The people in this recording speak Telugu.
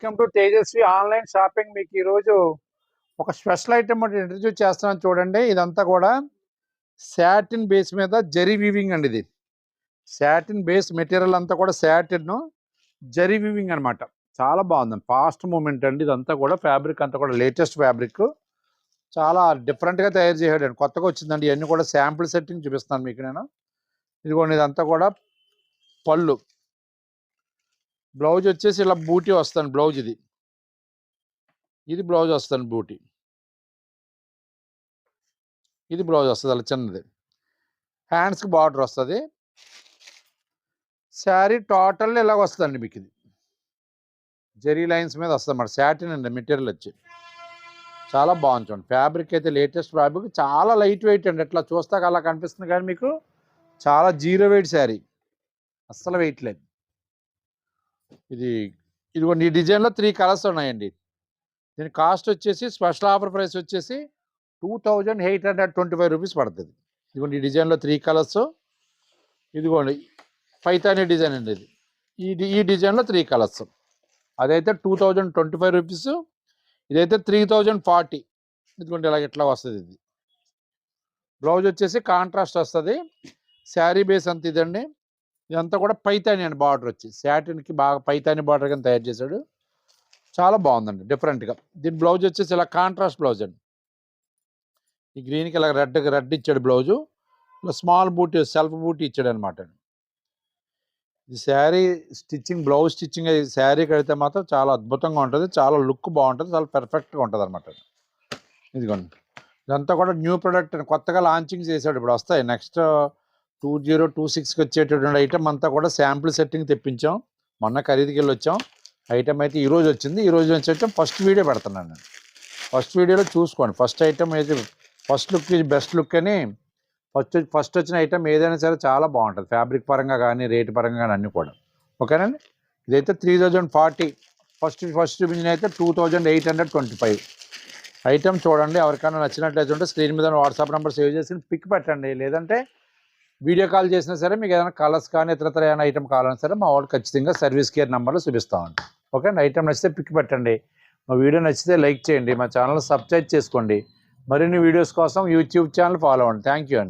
Welcome to Tejasvi online shopping. మీకు ఈరోజు ఒక స్పెషల్ ఐటమ్ ఇంట్రడ్యూస్ చేస్తున్నాను చూడండి. ఇదంతా కూడా శాటిన్ బేస్ మీద జరీ వీవింగ్ అండి. ఇది శాటిన్ బేస్ మెటీరియల్ అంతా కూడా శాటిన్ జరీ వీవింగ్ అనమాట. చాలా బాగుందండి, ఫాస్ట్ మూమెంట్ అండి. ఇదంతా కూడా ఫ్యాబ్రిక్ అంతా కూడా లేటెస్ట్ ఫ్యాబ్రిక్, చాలా డిఫరెంట్గా తయారు చేశాడండి, కొత్తగా వచ్చిందండి. ఇవన్నీ కూడా శాంపుల్ సెట్టింగ్ చూపిస్తాను మీకు నేను. ఇదిగోండి, ఇదంతా కూడా పళ్ళు. బ్లౌజ్ వచ్చేసి ఇలా బూటీ వస్తుంది. బ్లౌజ్ ఇది బ్లౌజ్ వస్తుంది బూటీ. ఇది బ్లౌజ్ వస్తుంది అలా చిన్నది. హ్యాండ్స్కి బార్డర్ వస్తుంది. శారీ టోటల్ ఇలాగ వస్తుందండి మీకు. ఇది జెరీ లైన్స్ మీద వస్తుంది అన్నమాట. శాటిన్ అండి మెటీరియల్ వచ్చి చాలా బాగుంది చూడండి. ఫ్యాబ్రిక్ అయితే లేటెస్ట్ ఫ్యాబ్రిక్, చాలా లైట్ వెయిట్ అండి. ఎట్లా చూస్తాక అలా కనిపిస్తుంది కానీ మీకు చాలా జీరో వెయిట్ శారీ, అస్సలు వెయిట్ లేదు. ఇదిగోండి, ఈ డిజైన్లో 3 కలర్స్ ఉన్నాయండి. దీని కాస్ట్ వచ్చేసి స్పెషల్ ఆఫర్ ప్రైస్ వచ్చేసి 2825 రూపీస్ పడుతుంది. ఇదిగోండి, ఈ డిజైన్లో 3 కలర్స్. ఇదిగోండి పైతానీ డిజైన్ అండి. ఈ డిజైన్లో 3 కలర్స్. అదైతే 2025 రూపీస్, ఇదైతే 3040. ఇదిగోండి ఇట్లా వస్తుంది. ఇది బ్లౌజ్ వచ్చేసి కాంట్రాస్ట్ వస్తుంది. శారీ బేస్ అంత ఇదండి. ఇదంతా కూడా పైతానీ అండి. బార్డర్ వచ్చి శాటిన్కి బాగా పైతానీ బార్డర్ కింద తయారు చేశాడు. చాలా బాగుందండి డిఫరెంట్గా. దీని బ్లౌజ్ వచ్చేసి ఇలా కాంట్రాస్ట్ బ్లౌజ్ అండి. ఈ గ్రీన్కి ఇలా రెడ్ ఇచ్చాడు బ్లౌజు. ఇలా స్మాల్ బూటీ, సెల్ఫ్ బూటీ ఇచ్చాడు అనమాట. ఈ sari stitching, blouse stitching sari కడితే మాత్రం చాలా అద్భుతంగా ఉంటుంది, చాలా లుక్ బాగుంటుంది, చాలా పర్ఫెక్ట్గా ఉంటుంది అనమాట. ఇదిగోండి, ఇదంతా కూడా న్యూ ప్రోడక్ట్ కొత్తగా లాంచింగ్ చేశాడు. ఇప్పుడు వస్తాయి నెక్స్ట్ 2026కి వచ్చేటటువంటి ఐటమ్ అంతా కూడా శాంపుల్ సెట్టింగ్ తెప్పించాం. మొన్న ఖరీదుకి వెళ్ళి వచ్చాం. ఐటమ్ అయితే ఈరోజు వచ్చింది. ఈరోజు నుంచి వచ్చాం. ఫస్ట్ వీడియో పెడుతున్నాను నేను. ఫస్ట్ వీడియోలో చూసుకోండి. ఫస్ట్ ఐటమ్ అయితే first look is best look అని. ఫస్ట్ వచ్చిన ఐటమ్ ఏదైనా సరే చాలా బాగుంటుంది, ఫ్యాబ్రిక్ పరంగా కానీ రేటు పరంగా కానీ అన్నీ కూడా. ఓకేనండి. ఇదైతే 3040. ఫస్ట్ చూపించిన అయితే 2825. ఐటమ్ చూడండి. ఎవరికైనా నచ్చినట్లయితే ఉంటే స్క్రీన్ మీద వాట్సాప్ నెంబర్ సేవ్ చేసి పిక్ పెట్టండి. లేదంటే వీడియో కాల్ చేసినా సరే మీకు ఏదైనా కలర్స్ కానీ ఇతరత్ర ఏమైనా ఐటమ్ కావాలన్నా సరే మా వాళ్ళు ఖచ్చితంగా సర్వీస్ కేర్ నెంబర్లో చూపిస్తామండి. ఓకే అండి. ఐటమ్ నచ్చితే పిక్ పెట్టండి. మా వీడియో నచ్చితే లైక్ చేయండి. మా ఛానల్ సబ్స్క్రైబ్ చేసుకోండి. మరిన్ని వీడియోస్ కోసం యూట్యూబ్ ఛానల్ ఫాలో అవ్వండి. థ్యాంక్ యూ అండి.